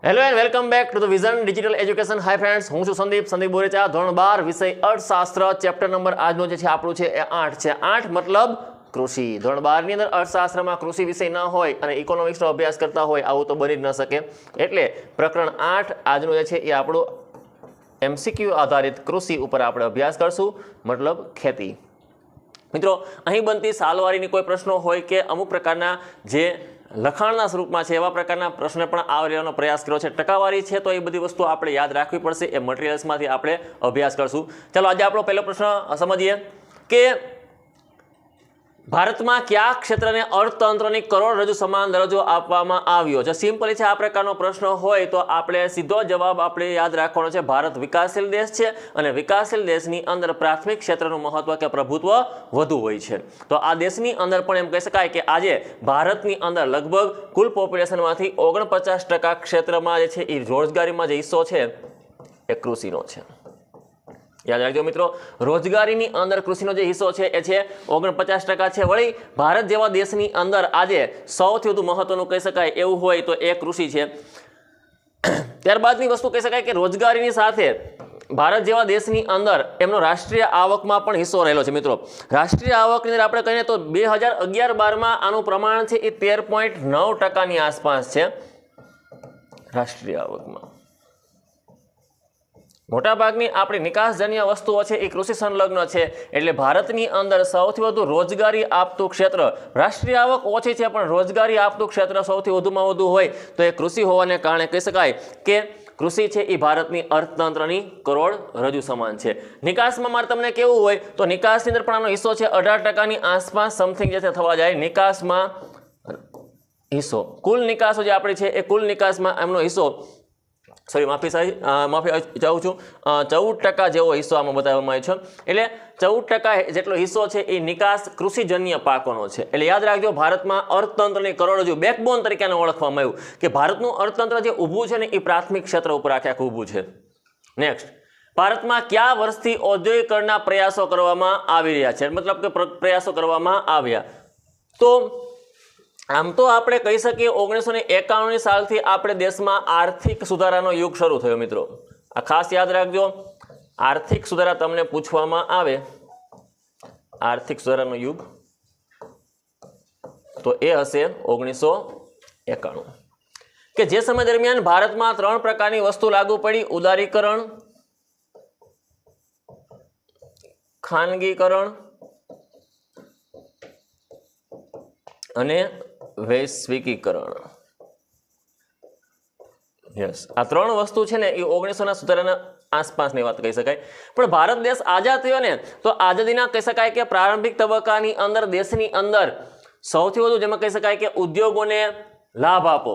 Hello and welcome back to the vision digital education. Hi friends, હું છું સંદીપ બોરેચા. ધોરણ 12 વિષય અર્થશાસ્ત્ર, ચેપ્ટર નંબર આજનો જે છે આપણું છે એ 8 છે. 8 મતલબ કૃષિ. ધોરણ 12 ની અંદર અર્થશાસ્ત્રમાં કૃષિ વિષય ન હોય અને ઇકોનોમિક્સનો અભ્યાસ કરતા હોય આવું તો બની જ ન શકે. એટલે પ્રકરણ 8 આજનું જે છે એ આપણું MCQ આધારિત કૃષિ ઉપર આપણે અભ્યાસ કરશું, મતલબ ખેતી. મિત્રો, અહીં બનતી સાલવારીની કોઈ પ્રશ્નો હોય કે અમુક પ્રકારના જે લખાણના સ્વરૂપમાં છે એવા પ્રકારના પ્રશ્ન પણ આવવાનો પ્રયાસ કર્યો છે. ટકાવારી છે તો એ બધી વસ્તુ આપણે યાદ રાખવી પડશે. એ મટીરિયલ્સમાંથી આપણે અભ્યાસ કરશું. ચાલો આજે આપણો પહેલો પ્રશ્ન સમજીએ કે ભારતમાં કયા ક્ષેત્રને અર્થતંત્રની કરોડરજ્જુ સમાન દરજ્જો આપવામાં આવ્યો છે? સિમ્પલી છે આ પ્રકારનો પ્રશ્ન હોય તો આપણે સીધો જવાબ આપણે યાદ રાખવાનો છે. ભારત વિકાસશીલ દેશ છે અને વિકાસશીલ દેશની અંદર પ્રાથમિક ક્ષેત્રનું મહત્વ કે પ્રભુત્વ વધુ હોય છે. તો આ દેશની અંદર પણ એમ કહી શકાય કે આજે ભારતની અંદર લગભગ કુલ પોપ્યુલેશનમાંથી 49% ક્ષેત્રમાં જે છે એ રોજગારીમાં જે હિસ્સો છે એ કૃષિનો છે. યાદ રાખજો મિત્રો, રોજગારીની અંદર કૃષિનો જે હિસ્સો છે એ છે 49% છે. વળી ભારત જેવા દેશની અંદર આજે સૌથી વધુ મહત્વનું કહી શકાય એવું હોય તો એ કૃષિ છે. ત્યારબાદની વસ્તુ કહી શકાય કે રોજગારીની સાથે ભારત જેવા દેશની અંદર એમનો રાષ્ટ્રીય આવકમાં પણ હિસ્સો રહેલો છે. મિત્રો, રાષ્ટ્રીય આવકની અંદર આપણે કહીએ તો 2011-12માં આનું પ્રમાણ છે એ 13.9%ની આસપાસ છે. રાષ્ટ્રીય આવકમાં મોટાભાગની આપણી નિકાસજન્ય વસ્તુઓ છે એ કૃષિ સંલગ્ન છે. એટલે ભારતની અંદર સૌથી વધુ રોજગારી આપતું ક્ષેત્ર, રાષ્ટ્રીય આવક ઓછી છે પણ રોજગારી આપતું ક્ષેત્ર સૌથી વધુમાં વધુ હોય તો એ કૃષિ હોવાને કારણે કહી શકાય કે કૃષિ છે એ ભારતની અર્થતંત્રની કરોડરજ્જુ સમાન છે. નિકાસમાં મારે તમને કેવું હોય તો નિકાસની અંદર પણ આનો હિસ્સો છે 18%ની આસપાસ સમથિંગ જે છે થવા જાય. નિકાસમાં હિસ્સો, કુલ નિકાસો જે આપણી છે એ કુલ નિકાસમાં એમનો હિસ્સો માફી ચાહું છું 14% જેવો હિસ્સો આમાં બતાવવામાં આવ્યો છે. એટલે 14% જેટલો હિસ્સો છે એ નિકાસ કૃષિજન્ય પાકોનો છે. એટલે યાદ રાખજો, ભારતમાં અર્થતંત્રની કરોડરજ્જુ બેકબોન તરીકે ઓળખવામાં આવ્યું કે ભારતનું અર્થતંત્ર જે ઊભું છે ને એ પ્રાથમિક ક્ષેત્ર ઉપર આખે આખું ઊભું છે. નેક્સ્ટ, ભારતમાં કયા વર્ષથી ઔદ્યોગિકરણના પ્રયાસો કરવામાં આવી રહ્યા છે? મતલબ કે પ્રયાસો કરવામાં આવ્યા તો આમ તો આપણે કહી શકીએ 1991 સાલથી આપણે દેશમાં આર્થિક સુધારાનો યુગ શરૂ થયો. મિત્રો, આ ખાસ યાદ રાખજો, આર્થિક સુધારા તમને પૂછવામાં આવે, આર્થિક સુધારાનો યુગ તો એ હશે 1991 કે જે સમય દરમિયાન ભારતમાં 3 પ્રકારની વસ્તુ લાગુ પડી: ઉદારીકરણ, ખાનગીકરણ અને વૈશ્વિકીકરણ. યસ, આ 3 વસ્તુ છે ને એ 1900ના સુધારાના આસપાસની વાત કહી શકાય. પણ ભારત દેશ આઝાદ થયો ને તો આઝાદીના કહી શકાય કે પ્રારંભિક તબક્કાની અંદર દેશની અંદર સૌથી વધુ જેમાં કહી શકાય કે ઉદ્યોગોને લાભ આપો,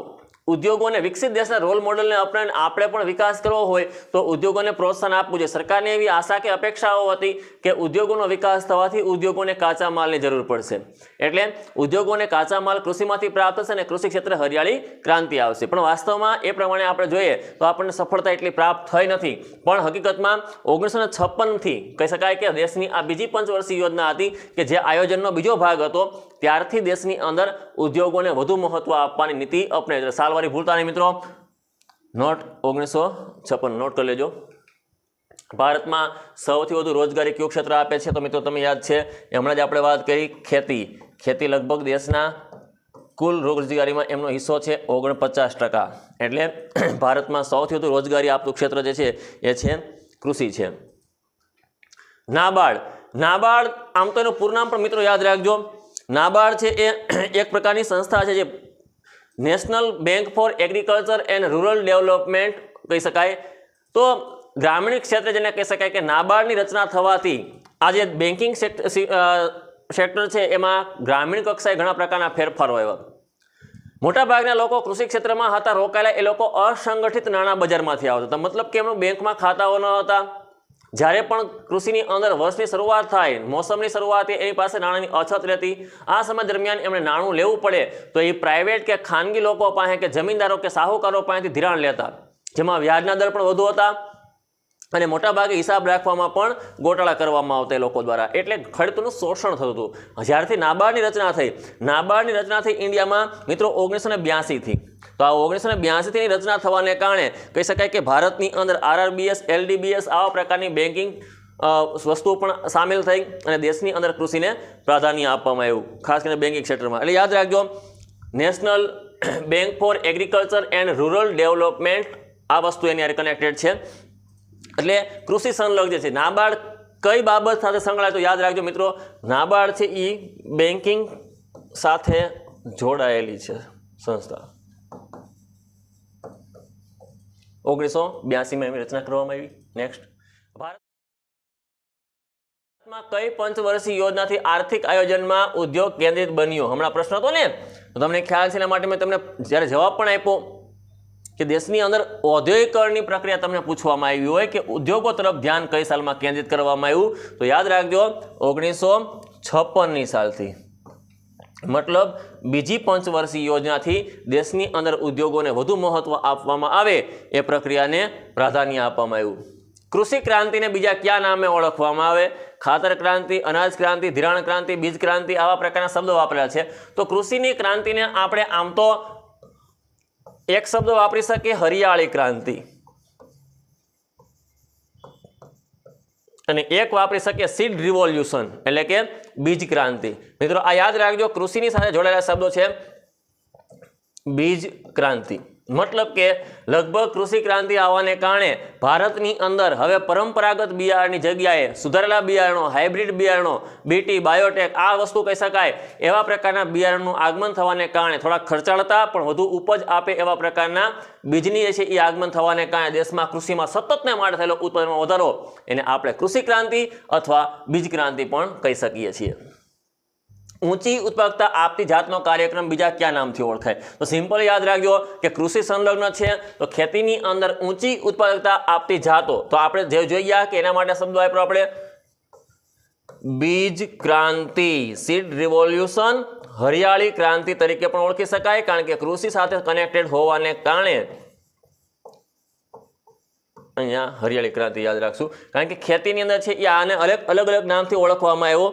ઉદ્યોગોને વિકસિત દેશના રોલ મોડલને અપનાવીને આપણે પણ વિકાસ કરવો હોય તો ઉદ્યોગોને પ્રોત્સાહન આપવું જોઈએ. સરકારને એવી આશા કે અપેક્ષાઓ હતી કે ઉદ્યોગોનો વિકાસ થવાથી ઉદ્યોગોને કાચા માલની જરૂર પડશે. એટલે ઉદ્યોગોને કાચા માલ કૃષિમાંથી પ્રાપ્ત થશે અને કૃષિ ક્ષેત્રે હરિયાળી ક્રાંતિ આવશે. પણ વાસ્તવમાં એ પ્રમાણે આપણે જોઈએ તો આપણને સફળતા એટલી પ્રાપ્ત થઈ નથી. પણ હકીકતમાં 1956થી કહી શકાય કે દેશની આ બીજી પંચવર્ષીય યોજના હતી કે જે આયોજનનો બીજો ભાગ હતો. ત્યારથી દેશની અંદર ઉદ્યોગોને વધુ મહત્વ આપવાની નીતિ અપનાવી. સાલવારી ભૂલતા નહીં મિત્રો, નોટ 1956 નોટ કરી લેજો. ભારતમાં સૌથી વધુ રોજગારી કયું ક્ષેત્ર આપે છે? તો મિત્રો તમે યાદ છે હમણાં જ આપણે વાત કરી ખેતી. ખેતી લગભગ દેશના કુલ રોજગારીમાં એમનો હિસ્સો છે 49%. એટલે ભારતમાં સૌથી વધુ રોજગારી આપતું ક્ષેત્ર જે છે એ છે કૃષિ છે. નાબાર્ડ, નાબાર્ડ આમ તો એનું પૂરું નામ પણ મિત્રો યાદ રાખજો. નાબાર્ડ છે એ એક પ્રકારની સંસ્થા છે જે national bank four agriculture and rural development કહી શકાય. તો ગ્રામીણ ક્ષેત્રે જેને કહી શકાય કે નાબાર્ડની રચના થવાથી આજે બેન્કિંગ સેક્ટર છે એમાં ગ્રામીણ કક્ષાએ ઘણા પ્રકારના ફેરફારો આવ્યા. મોટાભાગના લોકો કૃષિ ક્ષેત્રમાં હતા રોકાયેલા, એ લોકો અસંગઠિત નાણાં બજારમાંથી આવતા હતા. મતલબ કે એમનું બેંકમાં ખાતાઓ ન હતા. જ્યારે પણ કૃષિની અંદર વર્ષની શરૂઆત થાય, મોસમની શરૂઆતે એની પાસે નાણાંની અછત રહેતી. આ સમય દરમિયાન એમણે નાણું લેવું પડે તો એ પ્રાઇવેટ કે ખાનગી લોકો પાસે કે જમીનદારો કે સાહુકારો પાસેથી ધિરાણ લેતા, જેમાં વ્યાજના દર પણ વધુ હતા. અને મોટાભાગે હિસાબ રાખવામાં પણ ગોટાળા કરવામાં આવતા એ લોકો દ્વારા, એટલે ખેડૂતોનું શોષણ થતું હતું. જ્યારથી નાબાર્ડની રચના થઈ ઇન્ડિયામાં મિત્રો 1982થી, તો આ 1982થી રચના થવાને કારણે કહી શકાય કે ભારતની અંદર RRBS, LDBS આવા પ્રકારની બેન્કિંગ વસ્તુઓ પણ સામેલ થઈ અને દેશની અંદર કૃષિને પ્રાધાન્ય આપવામાં આવ્યું, ખાસ કરીને બેન્કિંગ ક્ષેત્રમાં. એટલે યાદ રાખજો, national bank four agriculture and rural development આ વસ્તુ એની હારે કનેક્ટેડ છે. એટલે કૃષિ સંલગ્ન જે છે, નાબાર્ડ કઈ બાબત સાથે સંકળાય તો યાદ રાખજો મિત્રો, નાબાર્ડ છે એ બેન્કિંગ સાથે જોડાયેલી છે સંસ્થા. 1982માં એની રચના કરવામાં આવી. નેક્સ્ટ, ભારતમાં કઈ પંચવર્ષીય યોજનાથી આર્થિક આયોજનમાં ઉદ્યોગ કેન્દ્રિત બન્યો? હમણાં પ્રશ્ન હતો ને, તો તમને ખ્યાલ છે, એના માટે મેં તમને જ્યારે જવાબ પણ આપ્યો કે દેશની અંદર ઔદ્યોગિકરણની પ્રક્રિયા તમને પૂછવામાં આવી હોય કે ઉદ્યોગો તરફ ધ્યાન કઈ સાલમાં કેન્દ્રિત કરવામાં આવ્યું, તો યાદ રાખજો 1956ની સાલથી. મતલબ બીજી પંચવર્ષીય યોજનાથી દેશની અંદર ઉદ્યોગોને વધુ મહત્વ આપવામાં આવે એ પ્રક્રિયાને પ્રાધાન્ય આપવામાં આવ્યું. કૃષિ ક્રાંતિને બીજા કયા નામે ઓળખવામાં આવે? ખાતર ક્રાંતિ, અનાજ ક્રાંતિ, ધિરાણ ક્રાંતિ, બીજ ક્રાંતિ, આવા પ્રકારના શબ્દો વાપરેલા છે. તો કૃષિની ક્રાંતિને આપણે આમ તો એક શબ્દ વાપરી શકીએ, હરિયાળી ક્રાંતિ, અને એક વાપરી શકીએ સીડ રિવોલ્યુશન એટલે કે બીજ ક્રાંતિ. મિત્રો આ યાદ રાખજો, કૃષિની સાથે જોડાયેલા શબ્દો છે બીજ ક્રાંતિ. મતલબ કે લગભગ કૃષિ ક્રાંતિ આવવાને કારણે ભારતની અંદર હવે પરંપરાગત બિયારણની જગ્યાએ સુધારેલા બિયારણો, હાઇબ્રિડ બિયારણો, બીટી, બાયોટેક આ વસ્તુ કહી શકાય એવા પ્રકારના બિયારણનું આગમન થવાને કારણે થોડા ખર્ચાળતા પણ વધુ ઉપજ આપે એવા પ્રકારના બીજની જે છે એ આગમન થવાને કારણે દેશમાં કૃષિમાં સતતને માટે થયેલો ઉત્પાદનમાં વધારો એને આપણે કૃષિ ક્રાંતિ અથવા બીજ ક્રાંતિ પણ કહી શકીએ છીએ. ઊંચી ઉત્પાદકતા આપતી જાતનો કાર્યક્રમ બીજા કયા નામથી ઓળખાય? તો સિમ્પલ યાદ રાખજો કે કૃષિ સંલગ્ન છે તો ખેતીની અંદર ઊંચી ઉત્પાદકતા આપતી જાતો, તો આપણે જે જોઈએ કે એના માટે શબ્દો આપ્યો આપણે બીજ ક્રાંતિ, સીડ રિવોલ્યુશન, હરિયાળી ક્રાંતિ તરીકે પણ ઓળખી શકાય, કારણ કે કૃષિ સાથે કનેક્ટેડ હોવાને કારણે અહીંયા હરિયાળી ક્રાંતિ યાદ રાખશું, કારણ કે ખેતીની અંદર છે એ આને અલગ અલગ નામથી ઓળખવામાં આવ્યો.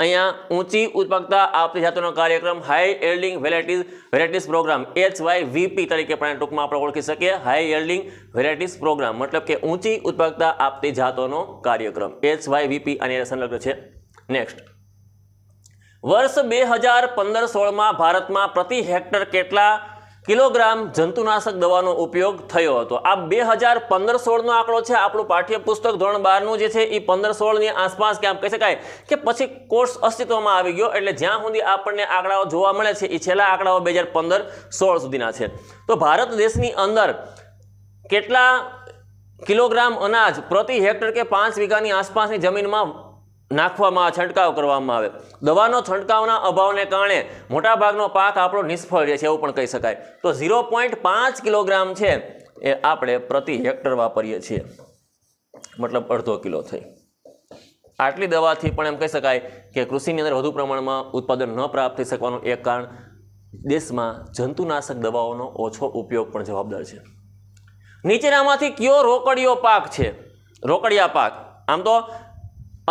અહીંયા ઊંચી ઉત્પાદકતા આપતી જાતોનો કાર્યક્રમ high yielding varieties programme HYVP તરીકે પણ ટૂંકમાં આપણે ઓળખી શકીએ. હાઈ યીલ્ડિંગ વેરાઇટીઝ પ્રોગ્રામ મતલબ કે ઊંચી ઉત્પાદકતા આપતી જાતોનો કાર્યક્રમ HYVP આની સંલગ્ન છે. નેક્સ્ટ, વર્ષ 2015-16માં ભારતમાં પ્રતિ હેક્ટર કેટલા કિલોગ્રામ જંતુનાશક દવાનો ઉપયોગ થયો હતો? આ 2015-16નો આંકડો છે. આપણું પાઠ્યપુસ્તક ધોરણ 12નું જે છે એ 15-16ની આસપાસ કે આમ કહી શકાય કે પછી કોર્સ અસ્તિત્વમાં આવી ગયો, એટલે જ્યાં સુધી આપણને આંકડાઓ જોવા મળે છે એ છેલ્લા આંકડાઓ 2015-16 સુધીના છે. તો ભારત દેશની અંદર કેટલા કિલોગ્રામ અનાજ પ્રતિ હેક્ટર કે 5 વીઘાની આસપાસની જમીનમાં નાખવામાં, છંટકાવ કરવામાં આવે? દવાનો છંટકાવના અભાવને કારણે મોટાભાગનો પાક આપણો નિષ્ફળ જાય છે એવું પણ કહી શકાય. તો 0.5 કિલોગ્રામ છે એ આપણે પ્રતિ હેક્ટર વાપરીએ છીએ, મતલબ અડધો કિલો થઈ. આટલી દવાથી પણ એમ કહી શકાય કે કૃષિની અંદર વધુ પ્રમાણમાં ઉત્પાદન ન પ્રાપ્ત થઈ શકવાનું એક કારણ દેશમાં જંતુનાશક દવાઓનો ઓછો ઉપયોગ પણ જવાબદાર છે. નીચેનામાંથી કયો રોકડિયો પાક છે? રોકડિયા પાક, આમ તો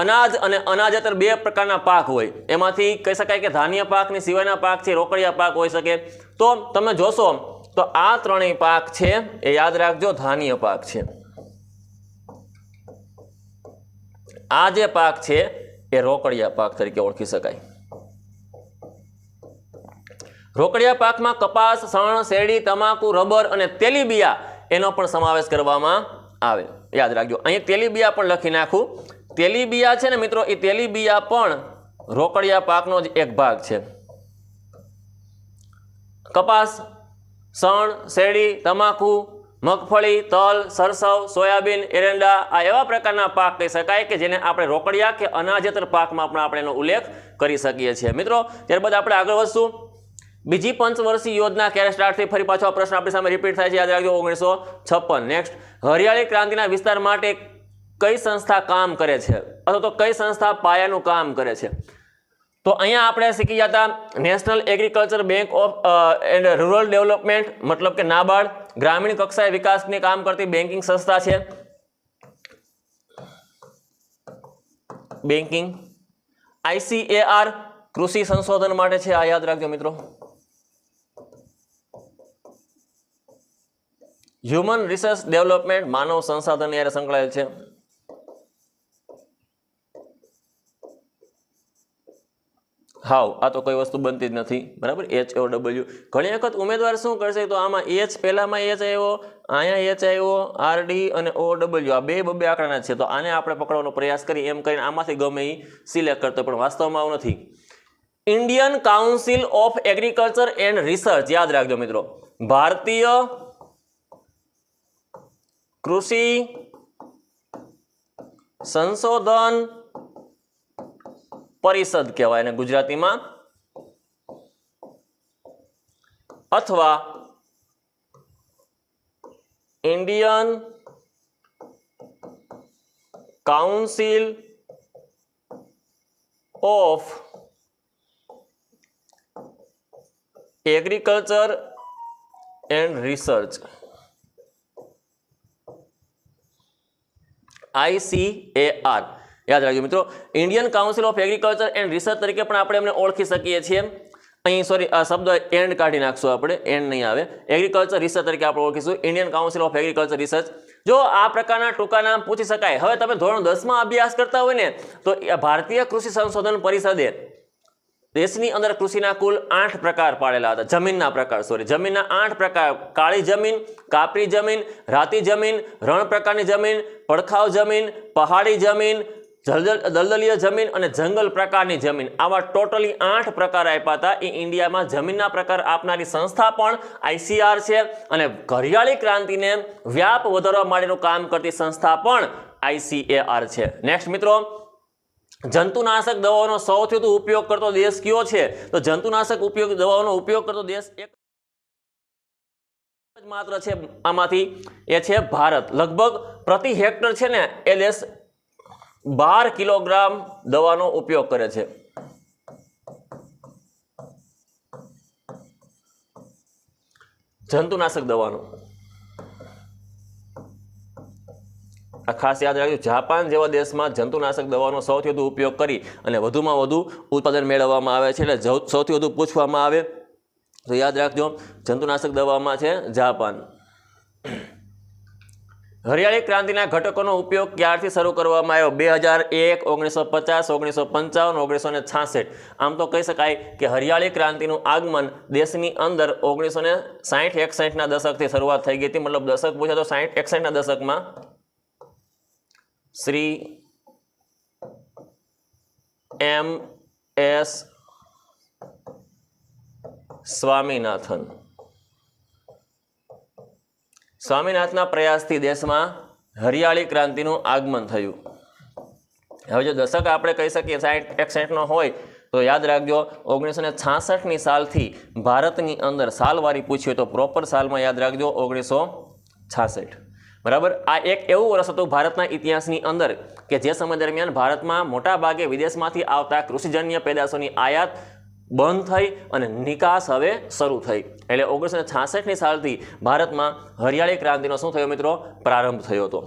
અનાજ અને અનાજેતર બે પ્રકારના પાક હોય, એમાંથી કહી શકાય કે ધાન્ય પાકની સિવાયના પાક છે રોકડિયા પાક હોઈ શકે. તો તમે જોશો તો આ ત્રણેય પાક છે એ યાદ રાખજો ધાન્ય પાક છે. આ જે પાક છે એ રોકડિયા પાક તરીકે ઓળખી શકાય. રોકડિયા પાકમાં કપાસ, શણ, શેરડી, તમાકુ, રબર અને તેલીબિયા એનો પણ સમાવેશ કરવામાં આવે. યાદ રાખજો, અહીં તેલીબિયા પણ લખી નાખું. તેલીબિયા છે ને મિત્રો, એ તેલીબિયા પણ રોકડિયા પાકનો જ એક ભાગ છે. કપાસ, શણ, શેરડી, તમાકુ, મગફળી, તલ, સરસવ, સોયાબીન, એરંડા આ એવા પ્રકારના પાક કહી શકાય કે જેને આપણે રોકડિયા કે અનાજેતર પાકમાં પણ આપણે એનો ઉલ્લેખ કરી શકીએ છીએ. મિત્રો ત્યારબાદ આપણે આગળ વધશું. બીજી પંચવર્ષીય યોજના ક્યારે સ્ટાર્ટ થઈ? ફરી પાછો આ પ્રશ્ન આપણી સામે રિપીટ થાય છે, યાદ રાખજો 1956. નેક્સ્ટ, હરિયાળી ક્રાંતિના વિસ્તાર માટે કઈ સંસ્થા કામ કરે છે અથવા તો કઈ સંસ્થા પાયાનું કામ કરે છે? તો અહીંયા આપણે શીખી જતા national agriculture bank of and rural development મતલબ કે નાબાર્ડ ગ્રામીણ કક્ષાએ વિકાસની કામ કરતી બેન્કિંગ સંસ્થા છે. બેન્કિંગ, ICAR કૃષિ સંશોધન માટે છે, આ યાદ રાખજો મિત્રો. હ્યુમન રિસર્ચ ડેવલપમેન્ટ માનવ સંસાધન યારે સંકળાયેલ છે. હાવ આ તો કોઈ વસ્તુ બનતી જ નથી, બરાબર. HOW ઘણી વખત ઉમેદવાર શું કરશે તો આમાં H પહેલામાં H આવ્યો, અહીંયા H આવ્યો, RD અને OW આ બે આંકડાના છે, તો આને આપણે પકડવાનો પ્રયાસ કરી એમ કરીને આમાંથી ગમે એ સિલેક્ટ કરતો, પણ વાસ્તવમાં આવું નથી. Indian council of agriculture and research યાદ રાખજો મિત્રો. ભારતીય કૃષિ સંશોધન પરિષદ કહેવાય એને ગુજરાતીમાં, અથવા Indian council of agriculture and research, ICAR યાદ રાખજો મિત્રો. Indian council of agriculture and research તરીકે પણ આપણે એમને ઓળખી શકીએ છીએ. અહીં સોરી આ શબ્દ એન્ડ કાઢી નાખશું આપણે, એન્ડ નહીં આવે. એગ્રીકલ્ચર રિસર્ચ તરીકે આપણે ઓળખીશું Indian council of agriculture research. જો આ પ્રકારના ટૂંકા નામ પૂછી શકાય. હવે તમે ધોરણ 10માં અભ્યાસ કરતા હોય ને તો ભારતીય કૃષિ સંશોધન પરિષદે દેશની અંદર કૃષિના કુલ 8 પ્રકાર પાડેલા હતા. જમીનના પ્રકાર જમીનના 8 પ્રકાર: કાળી જમીન, કાપરી જમીન, રાતી જમીન, રણ પ્રકારની જમીન, પડખાવ જમીન, પહાડી જમીન, દલદલીય જમીન અને જંગલ પ્રકારની જમીન, આવા ટોટલી 8 પ્રકાર આપ્યા હતા. એ ઇન્ડિયામાં જમીનના પ્રકાર આપનારી સંસ્થા પણ ICAR છે, અને ઘરિયાળી ક્રાંતિને વ્યાપ વધારવા માટેનું કામ કરતી સંસ્થા પણ ICAR છે. નેક્સ્ટ મિત્રો, જંતુનાશક દવાઓનો સૌથી વધુ ઉપયોગ કરતો દેશ કયો છે? તો જંતુનાશક દવાઓનો ઉપયોગ કરતો દેશ એક જ માત્ર છે આમાંથી, એ છે ભારત. લગભગ પ્રતિ હેક્ટર છે ને એ દેશ 12 કિલોગ્રામ દવાનો ઉપયોગ કરે છે. જંતુનાશક દવાનો આ ખાસ યાદ રાખજો. જાપાન જેવા દેશમાં જંતુનાશક દવાનો સૌથી વધુ ઉપયોગ કરી અને વધુમાં વધુ ઉત્પાદન મેળવવામાં આવે છે. એટલે સૌથી વધુ પૂછવામાં આવે તો યાદ રાખજો જંતુનાશક દવામાં છે જાપાન. હરિયાળી ક્રાંતિના ઘટકોનો ઉપયોગ ક્યારથી શરૂ કરવામાં આવ્યો? 2001, 1950, 1955, 1966. આમ તો કહી શકાય કે હરિયાળી ક્રાંતિનું આગમન દેશની અંદર 1960-61ના દશકથી શરૂઆત થઈ ગઈ હતી. મતલબ દશક પૂછે તો 60-61ના દશકમાં શ્રી MS સ્વામીનાથનના પ્રયાસથી દેશમાં હરિયાળી ક્રાંતિનું આગમન થયું. હવે જો દશક આપણે કહી શકીએ 60-61નો હોય તો યાદ રાખજો 1966ની સાલથી ભારતની અંદર સાલવારી પૂછ્યું તો પ્રોપર સાલમાં યાદ રાખજો 1966. બરાબર. આ એક એવું વર્ષ હતું ભારતના ઇતિહાસની અંદર કે જે સમય દરમિયાન ભારતમાં મોટા ભાગે વિદેશમાંથી આવતા કૃષિજન્ય પેદાશોની આયાત બંધ થઈ અને નિકાસ હવે શરૂ થઈ. એટલે 1966ની સાલથી ભારતમાં હરિયાળી ક્રાંતિનો શું થયો મિત્રો? પ્રારંભ થયો હતો.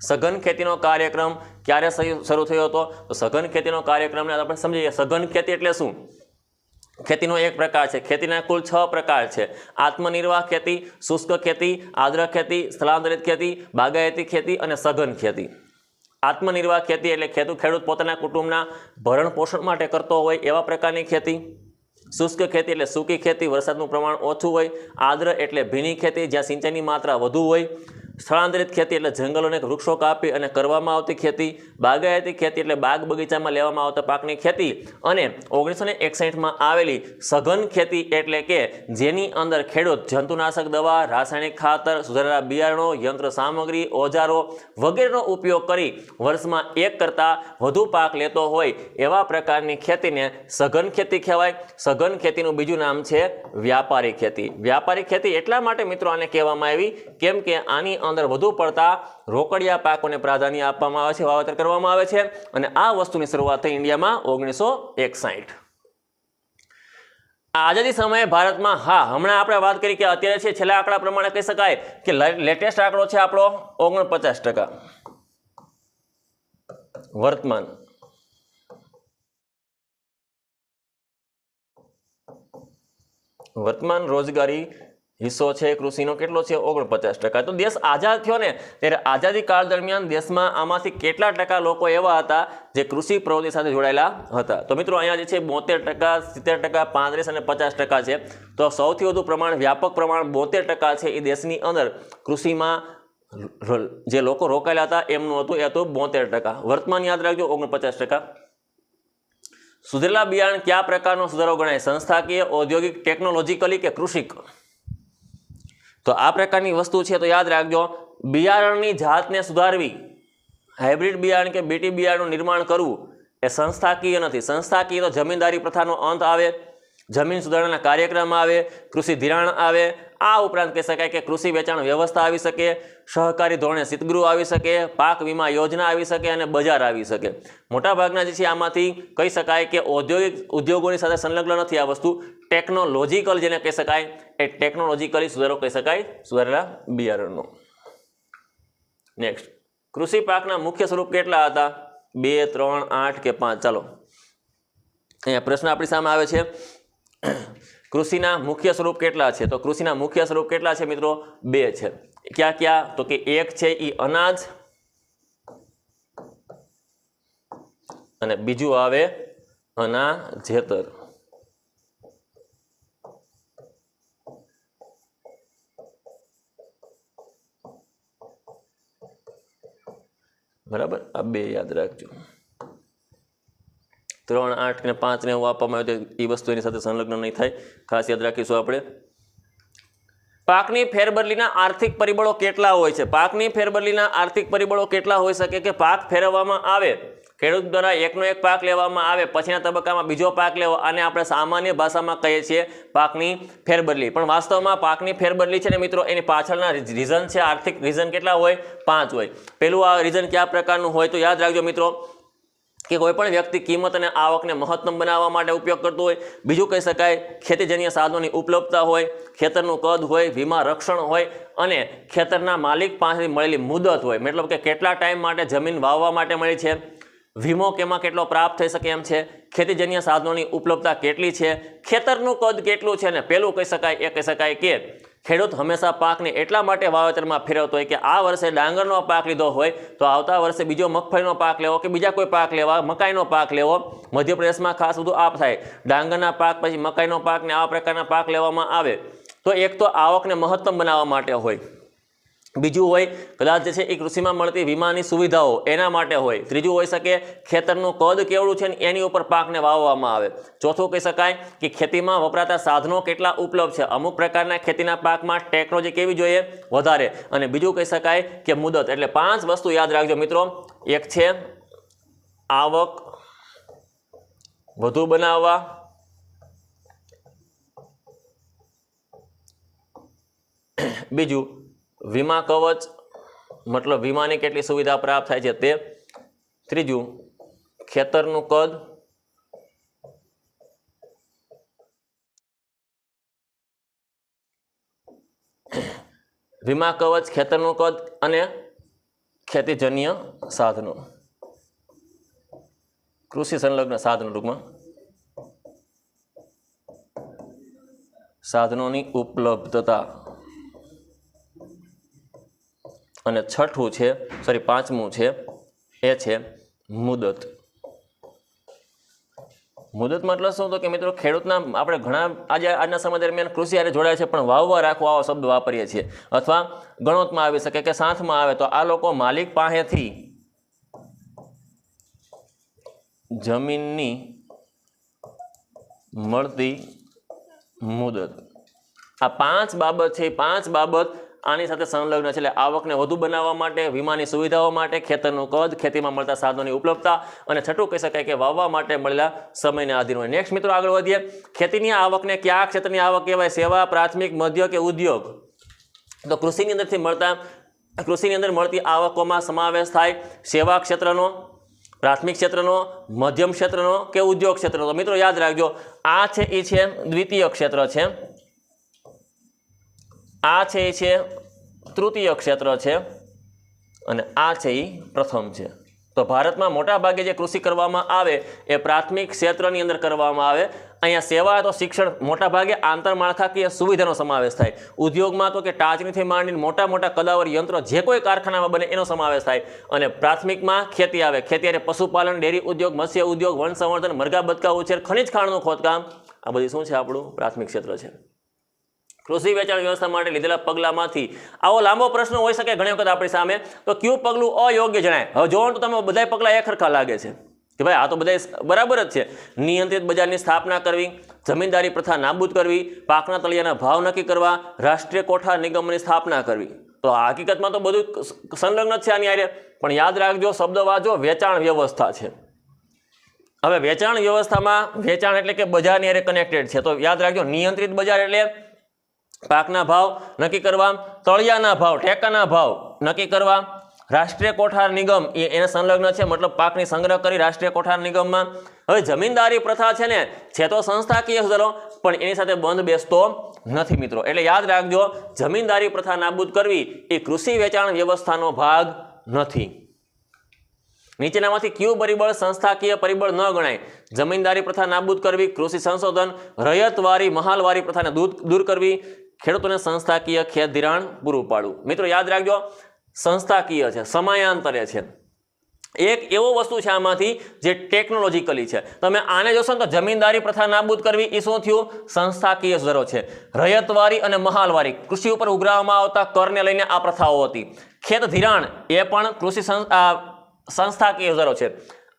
સઘન ખેતીનો કાર્યક્રમ ક્યારે શરૂ થયો હતો? તો સઘન ખેતીનો કાર્યક્રમને આપણે સમજીએ. સઘન ખેતી એટલે શું? ખેતીનો એક પ્રકાર છે. ખેતીના કુલ 6 પ્રકાર છે: આત્મનિર્વાહ ખેતી, શુષ્ક ખેતી, આદ્ર ખેતી, સ્થળાંતરિત ખેતી, બાગાયતી ખેતી અને સઘન ખેતી. આત્મનિર્વાહ ખેતી એટલે ખેડૂત પોતાના કુટુંબના ભરણ પોષણ માટે કરતો હોય એવા પ્રકારની ખેતી. શુષ્ક ખેતી એટલે સૂકી ખેતી, વરસાદનું પ્રમાણ ઓછું હોય. આદ્ર એટલે ભીની ખેતી, જ્યાં સિંચાઈની માત્રા વધુ હોય. સ્થળાંતરિત ખેતી એટલે જંગલોને વૃક્ષો કાપી અને કરવામાં આવતી ખેતી. બાગાયતી ખેતી એટલે બાગ બગીચામાં લેવામાં આવતા પાકની ખેતી. અને 1961માં આવેલી સઘન ખેતી એટલે કે જેની અંદર ખેડૂત જંતુનાશક દવા, રાસાયણિક ખાતર, સુધારેલા બિયારણો, યંત્ર સામગ્રી, ઓજારો વગેરેનો ઉપયોગ કરી વર્ષમાં એક કરતાં વધુ પાક લેતો હોય એવા પ્રકારની ખેતીને સઘન ખેતી કહેવાય. સઘન ખેતીનું બીજું નામ છે વ્યાપારી ખેતી. વ્યાપારી ખેતી એટલા માટે મિત્રો આને કહેવામાં આવી કેમ કે આની અંદર વધુ પડતા રોકડિયા પાકોને પ્રાધાન્ય આપવામાં આવે છે, વાવેતર કરવામાં આવે છે. અને આ વસ્તુની શરૂઆત થઈ ઇન્ડિયામાં 1961. આઝાદી સમયે ભારતમાં, હા હમણાં આપણે વાત કરી કે અત્યારે છે છેલ્લા આંકડા પ્રમાણે કહી શકાય કે લેટેસ્ટ આંકડો છે આપણો 49%. વર્તમાન વર્તમાન રોજગારી હિસ્સો છે કૃષિનો કેટલો છે 49%। તો દેશ આઝાદ થયો ને ત્યારે આઝાદી કાળ દરમિયાન દેશમાં આમાંથી કેટલા ટકા લોકો એવા હતા જે કૃષિ પ્રવૃત્તિ સાથે જોડાયેલા હતા? તો મિત્રો અહીંયા જે છે 72%, 70%, 35% અને 50% છે। તો સૌથી વધુ પ્રમાણ, વ્યાપક પ્રમાણ 72% છે એ દેશની અંદર કૃષિમાં જે લોકો રોકાયેલા હતા એમનું હતું, એ હતું 72%। વર્તમાન યાદ રાખજો 49%। સુધરેલા બિયારણ કયા પ્રકારનો સુધારો ગણાય? સંસ્થાકીય, ઔદ્યોગિક, ટેકનોલોજીકલી કે કૃષિક? તો આ પ્રકારની વસ્તુ છે તો યાદ રાખજો, બિયારણની જાતને સુધારવી, હાઇબ્રિડ બિયારણ કે બીટી બિયારણનું નિર્માણ કરવું એ સંસ્થાકીય નથી। સંસ્થાકીય તો જમીનદારી પ્રથાનો અંત આવે, જમીન સુધારણાના કાર્યક્રમ આવે, કૃષિ ધિરાણ આવે, આ ઉપરાંત કહી શકાય કે કૃષિ વેચાણ વ્યવસ્થા આવી શકે, સહકારી ધોરણે શીતગૃહ આવી શકે, પાક વીમા યોજના આવી શકે અને બજાર આવી શકે। મોટાભાગના જે છે આમાંથી કહી શકાય કે ઔદ્યોગિક ઉદ્યોગોની સાથે સંલગ્ન નથી આ વસ્તુ। ટેકનોલોજીકલ જેને કહી શકાય એ ટેકનોલોજીકલી સુધારો કહી શકાય સુધારેલા બિયારણનો। નેક્સ્ટ, કૃષિ પાકના મુખ્ય સ્વરૂપ કેટલા હતા? 2, 3, 8 કે 5? ચાલો અહીંયા પ્રશ્ન આપણી સામે આવે છે, કૃષિના મુખ્ય સ્વરૂપ કેટલા છે? તો કૃષિના મુખ્ય સ્વરૂપ કેટલા છે મિત્રો? 2 છે। ક્યાં ક્યાં? તો કે એક છે એ અનાજ અને બીજું આવે અનાજેતર। બરાબર, આ 2 યાદ રાખજો। 3, 8 અને 5 ને એવું આપવામાં આવે તો એ વસ્તુ એની સાથે સંલગ્ન નહીં થાય, ખાસ યાદ રાખીશું આપણે। પાકની ફેરબદલીના આર્થિક પરિબળો કેટલા હોય છે? પાકની ફેરબદલીના આર્થિક પરિબળો કેટલા હોઈ શકે? કે પાક ફેરવવામાં આવે, ખેડૂત દ્વારા એકનો એક પાક લેવામાં આવે, પછીના તબક્કામાં બીજો પાક લેવો, આને આપણે સામાન્ય ભાષામાં કહીએ છીએ પાકની ફેરબદલી। પણ વાસ્તવમાં પાકની ફેરબદલી છે ને મિત્રો, એની પાછળના રીઝન છે, આર્થિક રીઝન કેટલા હોય? 5 હોય। પેલું આ રીઝન કયા પ્રકારનું હોય? તો યાદ રાખજો મિત્રો કે કોઈ પણ વ્યક્તિ કિંમત અને આવકને મહત્તમ બનાવવા માટે ઉપયોગ કરતો હોય। બીજું કહી શકાય ખેતીજન્ય સાધનોની ઉપલબ્ધતા હોય, ખેતરનું કદ હોય, વીમા રક્ષણ હોય અને ખેતરના માલિક પાસેથી મળેલી મુદત હોય, મતલબ કે કેટલા ટાઈમ માટે જમીન વાવવા માટે મળી છે, વીમો કેમાં કેટલો પ્રાપ્ત થઈ શકે એમ છે, ખેતીજન્ય સાધનોની ઉપલબ્ધતા કેટલી છે, ખેતરનું કદ કેટલું છે, ને પેલું કહી શકાય એ કહી શકાય કે ખેડૂત હંમેશા પાકને એટલા માટે વાવેતરમાં ફેરવતો હોય કે આ વર્ષે ડાંગરનો પાક લીધો હોય તો આવતા વર્ષે બીજો મગફળીનો પાક લેવો કે બીજા કોઈ પાક લેવા, મકાઈનો પાક લેવો। મધ્યપ્રદેશમાં ખાસ બધું આપ થાય, ડાંગરના પાક પછી મકાઈનો પાક ને આવા પ્રકારના પાક લેવામાં આવે। તો એક તો આવકને મહત્તમ બનાવવા માટે હોય, બીજું હોય કદાચ જે છે એ કૃષિમાં મળતી વીમાની સુવિધાઓ એના માટે હોય, ત્રીજું હોઈ શકે ખેતરનું કદ કેવડું છે ને એની ઉપર પાકને વાવવામાં આવે, ચોથું કહી શકાય કે ખેતીમાં વપરાતા સાધનો કેટલા ઉપલબ્ધ છે, અમુક પ્રકારના ખેતીના પાકમાં ટેકનોલોજી કેવી જોઈએ? વધારે, અને બીજું કહી શકાય કે મુદત। એટલે 5 વસ્તુ યાદ રાખજો મિત્રો, એક છે આવક વધુ બનાવવા, બીજું વીમા કવચ મતલબ વીમાની કેટલી સુવિધા પ્રાપ્ત થાય છે તે, ત્રીજું ખેતરનું કદ, વીમા કવચ, ખેતરનું કદ અને ખેતીજન્ય સાધનો, કૃષિ સંલગ્ન સાધનો, ટૂંકમાં સાધનોની ઉપલબ્ધતા। અને છઠ્ઠું છે, સોરી 5મું છે એ છે મુદત। મુદત મતલબ શું? તો કે મિત્રો ખેડૂતના આપણે ઘણા આજના સમય દરમિયાન કૃષિ હારે જોડાય છે પણ વાવવા રાખવા આવો શબ્દ વાપરીએ છીએ, અથવા ગણોતમાં આવી શકે કે સાથમાં આવે તો આ લોકો માલિક પાસેથી જમીનની મળતી મુદત, આ 5 બાબત છે, 5 બાબત આની સાથે સંલગ્ન છે। એટલે આવકને વધુ બનાવવા માટે, વીમાની સુવિધાઓ માટે, ખેતરનું કદ, ખેતીમાં મળતા સાધનોની ઉપલબ્ધતા અને છઠ્ઠું કહી શકાય કે વાવવા માટે મળેલા સમયને આધીન હોય। નેક્સ્ટ મિત્રો આગળ વધીએ, ખેતીની આવકને કયા ક્ષેત્રની આવક કહેવાય? સેવા, પ્રાથમિક, મધ્ય કે ઉદ્યોગ? તો કૃષિની અંદર મળતી આવકોમાં સમાવેશ થાય સેવા ક્ષેત્રનો, પ્રાથમિક ક્ષેત્રનો, મધ્યમ ક્ષેત્રનો કે ઉદ્યોગ ક્ષેત્રનો? તો મિત્રો યાદ રાખજો, આ છે એ છે દ્વિતીય ક્ષેત્ર છે, આ છે એ છે તૃતીય ક્ષેત્ર છે અને આ છે એ પ્રથમ છે। તો ભારતમાં મોટા ભાગે જે કૃષિ કરવામાં આવે એ પ્રાથમિક ક્ષેત્રની અંદર કરવામાં આવે અહીંયા સેવા તો શિક્ષણ મોટા ભાગે આંતરમાળખાકીય સુવિધાનો સમાવેશ થાય, ઉદ્યોગમાં તો કે ટાચણીથી માંડીને મોટા મોટા કદાવર યંત્રો જે કોઈ કારખાનામાં બને એનો સમાવેશ થાય, અને પ્રાથમિકમાં ખેતી આવે, ખેતી અને પશુપાલન, ડેરી ઉદ્યોગ, મત્સ્ય ઉદ્યોગ, વન સંવર્ધન, મરઘા બતકા ઉછેર, ખનિજ ખાણનું ખોદકામ, આ બધી શું છે આપણું પ્રાથમિક ક્ષેત્ર છે. કૃષિ વેચાણ વ્યવસ્થા માટે લીધેલા પગલામાંથી આવો લાંબો પ્રશ્ન હોઈ શકે ઘણી વખત આપણી સામે, તો કયું પગલું અયોગ્ય જણાય? હવે જોવો તો તમે બધા પગલાં એક સરખા લાગે છે કે ભાઈ આ તો બધા બરાબર જ છે. નિયંત્રિત બજારની સ્થાપના કરવી, જમીનદારી પ્રથા નાબૂદ કરવી, પાકના તળિયાના ભાવ નક્કી કરવા, રાષ્ટ્રીય કોઠાર નિગમની સ્થાપના કરવી. તો હકીકતમાં તો બધું સંલગ્ન જ છે આની હારે, પણ યાદ રાખજો, શબ્દ વાંચો, વેચાણ વ્યવસ્થા છે. હવે વેચાણ વ્યવસ્થામાં વેચાણ એટલે કે બજારની હારે કનેક્ટેડ છે, તો યાદ રાખજો, નિયંત્રિત બજાર એટલે પાકના ભાવ નક્કી કરવા, તળિયાના ભાવ, ટેકાના ભાવ નક્કી કરવા, રાષ્ટ્રીય કોઠાર નિગમ એને સંલગ્ન છે, મતલબ પાકની સંગ્રહ કરી રાષ્ટ્રીય કોઠાર નિગમમાં. હવે જમીનદારી પ્રથા છે ને, છે તો સંસ્થાકીય સુધારો, પણ એની સાથે બંધ બેસતો નથી મિત્રો. એટલે યાદ રાખજો, જમીનદારી પ્રથા નાબૂદ કરવી એ કૃષિ વેચાણ વ્યવસ્થાનો ભાગ નથી. નીચેનામાંથી કયું પરિબળ સંસ્થાકીય પરિબળ ન ગણાય? જમીનદારી પ્રથા નાબૂદ કરવી, કૃષિ સંશોધન, રયતવારી મહાલવારી પ્રથાને દૂર કરવી, ખેડૂતોને સંસ્થાકીય ખેત ધિરાણ પૂરું પાડવું. મિત્રો યાદ રાખજો, સંસ્થાકીય છે, સમયાંતરે છે. એક એવો વસ્તુ છે આમાંથી જે ટેકનોલોજીકલી છે. તમે આને જોશો ને તો જમીનદારી પ્રથા નાબૂદ કરવી એ શું થયું? સંસ્થાકીય સુધારો છે. રયતવારી અને મહાલવારી, કૃષિ ઉપર ઉઘરાવવામાં આવતા કરને લઈને આ પ્રથાઓ હતી. ખેત ધિરાણ એ પણ કૃષિ સંસ્થાકીય સુધારો છે.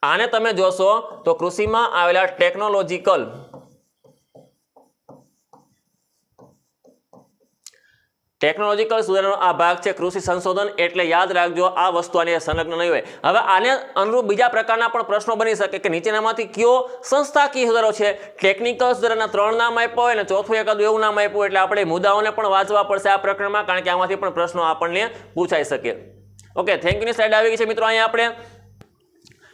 આને તમે જોશો તો કૃષિમાં આવેલા ટેકનોલોજીકલ સુધારણાનો આ ભાગ છે કૃષિ સંશોધન. એટલે યાદ રાખજો, આ વસ્તુ આને સંલગ્ન નહીં હોય. હવે આને અનુરૂપ બીજા પ્રકારના પણ પ્રશ્નો બની શકે કે નીચેનામાંથી કયો સંસ્થાકીય સુધારો છે? ટેકનિકલ સુધારાના 3 નામ આપ્યા હોય ને ચોથું એકાદું એવું નામ આપ્યું, એટલે આપણે મુદ્દાઓને પણ વાંચવા પડશે આ પ્રકરણમાં, કારણ કે આમાંથી પણ પ્રશ્નો આપણને પૂછાઈ શકે. ઓકે, થેન્ક યુની સ્લાઇડ આવી ગઈ છે મિત્રો. અહીંયા આપણે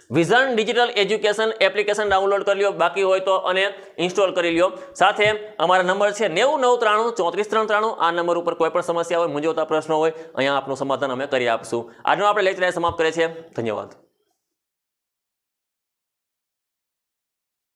vision digital education application download કરી લો, બાકી હોય તો અને ઇન્સ્ટોલ કરી લો. સાથે અમારા નંબર છે 9993 3493. આ નંબર ઉપર કોઈ પણ સમસ્યા હોય, મૂંઝવતા પ્રશ્નો હોય, અહીંયા આપનું સમાધાન અમે કરી આપશું. આજનો આપણે લેક્ચર સમાપ્ત કરીએ છીએ. ધન્યવાદ.